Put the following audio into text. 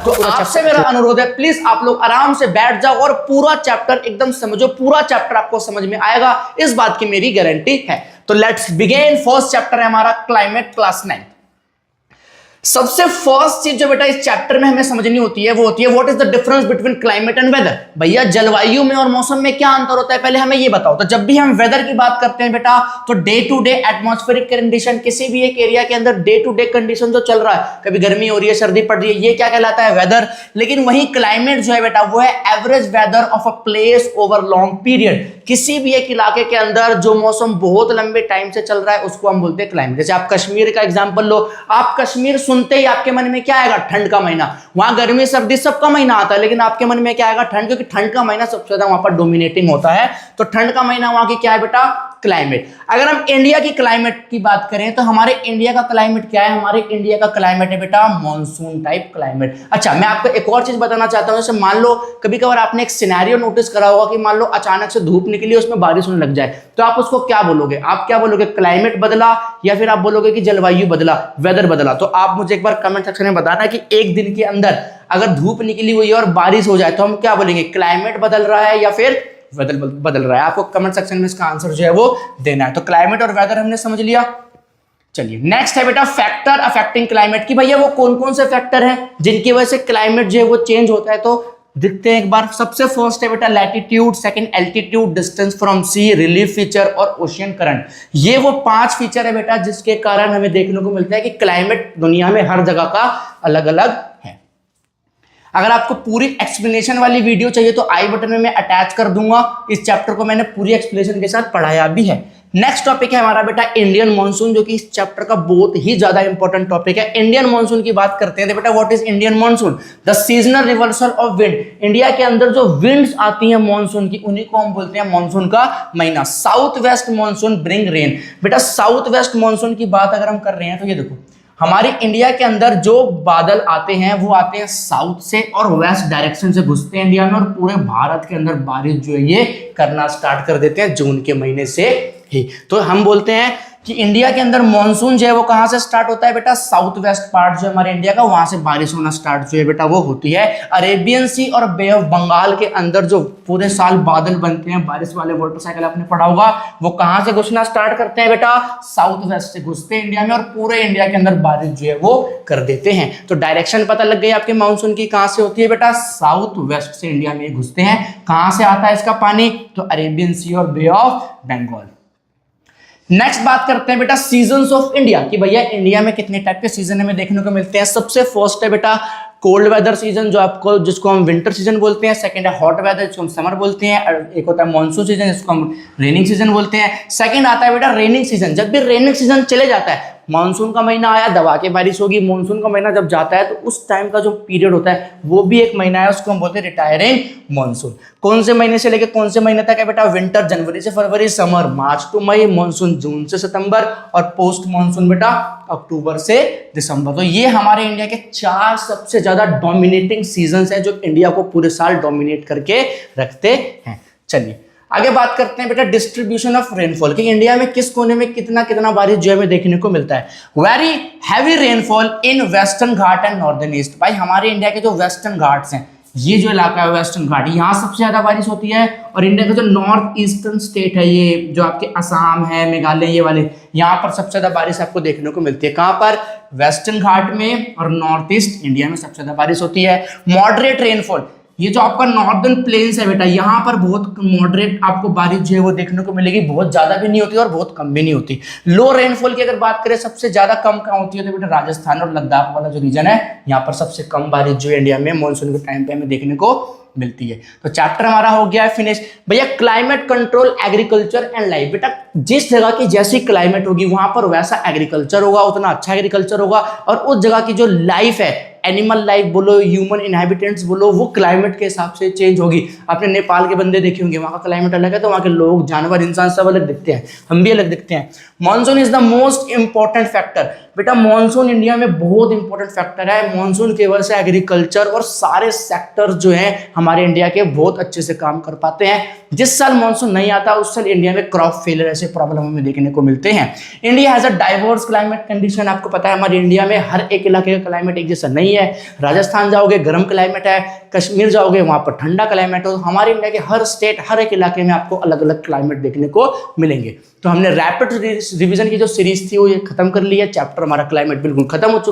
तो आपसे मेरा अनुरोध है, प्लीज आप लोग आराम से बैठ जाओ और पूरा चैप्टर एकदम समझो। पूरा चैप्टर आपको समझ में आएगा, इस बात की मेरी गारंटी है। तो लेट्स बिगिन। फर्स्ट चैप्टर है हमारा क्लाइमेट, क्लास 9। सबसे फर्स्ट चीज जो बेटा इस चैप्टर में हमें समझनी होती है वो होती है what is the difference between climate and weather. भैया जलवायु में और मौसम में क्या अंतर होता है, पहले हमें ये बताओ। तो जब भी हम वेदर की बात करते हैं बेटा, तो day to day atmospheric condition, किसी भी एक एरिया के अंदर डे टू डे कंडीशन जो चल रहा है, कभी गर्मी हो रही है, सर्दी पड़ रही है, ये क्या कहलाता है, वेदर। लेकिन वही क्लाइमेट जो है बेटा वो है average weather of a place over long period. किसी भी एक इलाके के अंदर जो मौसम बहुत लंबे टाइम से चल रहा है उसको हम बोलते हैं क्लाइमेट। जैसे आप कश्मीर का एग्जांपल लो, आप कश्मीर सुनते ही आपके मन में क्या आएगा, ठंड का महीना। वहां गर्मी सर्दी सबका महीना आता है, लेकिन आपके मन में क्या आएगा, ठंड, क्योंकि ठंड का महीना सबसे ज्यादा वहां पर डोमिनेटिंग होता है। तो ठंड का महीना वहां की क्या है बेटा, क्लाइमेट। अगर हम इंडिया की क्लाइमेट की बात करें तो हमारे इंडिया का क्लाइमेट क्या है, हमारे इंडिया का क्लाइमेट है बेटा मॉनसून टाइप क्लाइमेट। अच्छा, मैं आपको एक और चीज बताना चाहता हूं। जैसे मान लो कभी कभार आपने एक सिनेरियो नोटिस करा होगा कि मान लो अचानक से धूप निकली, उसमें बारिश होने लग जाए, तो आप उसको क्या बोलोगे, आप क्या बोलोगे, क्लाइमेट बदला, या फिर आप बोलोगे कि जलवायु बदला, वेदर बदला। तो आप मुझे एक बार कमेंट सेक्शन में बताना कि एक दिन के अंदर अगर धूप निकली हुई है और बारिश हो जाए तो हम क्या बोलेंगे, क्लाइमेट बदल रहा है या फिर वेदर बदल रहा है। आपको कमेंट सेक्शन में इसका आंसर जो है वो देना है। तो क्लाइमेट और वेदर हमने समझ लिया। चलिए नेक्स्ट है बेटा फैक्टर अफेक्टिंग क्लाइमेट की। भैया वो कौन कौन से फैक्टर हैं जिनकी वजह से क्लाइमेट जो है वो चेंज होता है, तो देखते हैं एक बार। सबसे फर्स्ट है बेटा latitude, second altitude, distance from sea, relief feature और ओशियन करंट। ये वो 5 फीचर है बेटा जिसके कारण हमें देखने को मिलता है कि क्लाइमेट दुनिया में हर जगह का अलग अलग है। अगर आपको पूरी एक्सप्लेनेशन वाली वीडियो चाहिए तो आई बटन में मैं अटैच कर दूंगा। इस चैप्टर को मैंने पूरी एक्सप्लेनेशन के साथ पढ़ाया भी है। नेक्स्ट टॉपिक है हमारा बेटा इंडियन मॉनसून, जो कि इस चैप्टर का बहुत ही ज्यादा इंपॉर्टेंट टॉपिक है। इंडियन मॉनसून की बात करते हैं तो बेटा what is Indian monsoon, the seasonal reversal of wind. India के अंदर जो विंड्स आती हैं मॉनसून की, उन्हीं को हम बोलते हैं मॉनसून का महीना। South west monsoon bring rain. बेटा साउथ वेस्ट मॉनसून की बात अगर हम कर रहे हैं तो ये देखो, हमारे इंडिया के अंदर जो बादल आते हैं वो आते हैं साउथ से और वेस्ट डायरेक्शन से घुसते हैं इंडिया में, और पूरे भारत के अंदर बारिश जो है ये करना स्टार्ट कर देते हैं जून के महीने से ही। तो हम बोलते हैं कि इंडिया के अंदर मॉनसून जो है वो कहां से स्टार्ट होता है बेटा, साउथ वेस्ट पार्ट जो हमारे इंडिया का, वहां से बारिश होना स्टार्ट जो है बेटा वो होती है। अरेबियन सी और बे ऑफ बंगाल के अंदर जो पूरे साल बादल बनते हैं, बारिश वाले वाटर साइकिल आपने पढ़ा होगा, वो कहां से घुसना स्टार्ट करते हैं बेटा, साउथ वेस्ट से घुसते हैं इंडिया में, और पूरे इंडिया के अंदर बारिश जो है वो कर देते हैं। तो डायरेक्शन पता लग गई आपके मानसून की, कहां से होती है बेटा, साउथ वेस्ट से इंडिया में घुसते हैं। कहां से आता है इसका पानी, तो अरेबियन सी और बे ऑफ बंगाल। नेक्स्ट बात करते हैं बेटा सीजन्स ऑफ इंडिया की। भैया इंडिया में कितने टाइप के सीजन हमें देखने को मिलते हैं। सबसे फर्स्ट है बेटा कोल्ड वेदर सीजन, जिसको हम विंटर सीजन बोलते हैं। सेकंड है हॉट वेदर, जिसको हम समर बोलते हैं। एक होता है मॉनसून सीजन, जिसको हम रेनिंग सीजन बोलते हैं। सेकंड आता है बेटा रेनिंग सीजन। जब भी रेनिंग सीजन चले जाता है, मानसून का महीना आया, दबा के बारिश होगी, मानसून का महीना जब जाता है तो उस टाइम का जो पीरियड होता है वो भी एक महीना है, उसको हम बोलते हैं रिटायरिंग मानसून। कौन से महीने से लेकर कौन से महीने तक है बेटा, विंटर जनवरी से फरवरी, समर मार्च टू मई, मानसून जून से सितंबर, और पोस्ट मानसून बेटा अक्टूबर से दिसंबर। तो ये हमारे इंडिया के 4 सबसे ज्यादा डोमिनेटिंग सीजन्स हैं जो इंडिया को पूरे साल डोमिनेट करके रखते हैं। चलिए आगे बात करते हैं बेटा डिस्ट्रीब्यूशन ऑफ रेनफॉल कि इंडिया में किस कोने में कितना कितना बारिश जो है देखने को मिलता है। Very heavy rainfall in western Ghat and northern east. भाई हमारे इंडिया के जो वेस्टर्न घाट्स हैं, ये जो इलाका है वेस्टर्न घाट, यहाँ सबसे ज्यादा बारिश होती है। और इंडिया का जो नॉर्थ ईस्टर्न स्टेट है, ये जो आपके असम है, मेघालय, ये वाले, यहाँ पर सबसे ज्यादा बारिश आपको देखने को मिलती है। कहाँ पर, वेस्टर्न घाट में और नॉर्थ ईस्ट इंडिया में सबसे ज्यादा बारिश होती है। मॉडरेट रेनफॉल, ये जो आपका नॉर्दर्न प्लेन्स है बेटा, यहाँ पर बहुत मॉडरेट आपको बारिश जो है वो देखने को मिलेगी, बहुत ज्यादा भी नहीं होती और बहुत कम भी नहीं होती। लो रेनफॉल की अगर बात करें, सबसे ज्यादा कम कहाँ होती है तो बेटा राजस्थान और लद्दाख वाला जो रीजन है, यहाँ पर सबसे कम बारिश जो है इंडिया में मानसून के टाइम पे हमें देखने को मिलती है। तो चैप्टर हमारा हो गया है फिनिश। भैया climate control agriculture and life. बेटा जिस जगह की जैसी क्लाइमेट होगी वहां पर वैसा एग्रीकल्चर होगा, उतना अच्छा एग्रीकल्चर होगा, और उस जगह की जो लाइफ है, एनिमल लाइफ बोलो, ह्यूमन इनहैबिटेंट्स बोलो, वो क्लाइमेट के हिसाब से चेंज होगी। आपने नेपाल के बंदे देखे होंगे, वहाँ का क्लाइमेट अलग है, तो वहाँ के लोग, जानवर, इंसान सब अलग दिखते हैं, हम भी अलग दिखते हैं। Monsoon is the most important factor. बेटा मॉनसून इंडिया में बहुत इंपॉर्टेंट फैक्टर है। मॉनसून की वजह से एग्रीकल्चर और सारे सेक्टर जो है हमारे इंडिया के बहुत अच्छे से काम कर पाते हैं। जिस साल मॉनसून नहीं आता उस साल इंडिया में क्रॉप फेलियर ऐसे प्रॉब्लम हमें देखने को मिलते हैं। India has a diverse climate condition. आपको पता है हमारे इंडिया में हर एक इलाके का क्लाइमेट एक जैसा नहीं नहीं है। राजस्थान जाओगे गर्म क्लाइमेट है, कश्मीर जाओगे वहाँ पर ठंडा क्लाइमेट है। तो हमारे इंडिया के हर स्टेट, हर एक इलाके में आपको अलग अलग क्लाइमेट देखने को मिलेंगे। तो हमने रैपिड रिवीजन की जो सीरीज थी वो ये खत्म कर ली है। चैप्टर हमारा क्लाइमेट बिल्कुल खत्म हो चुका है।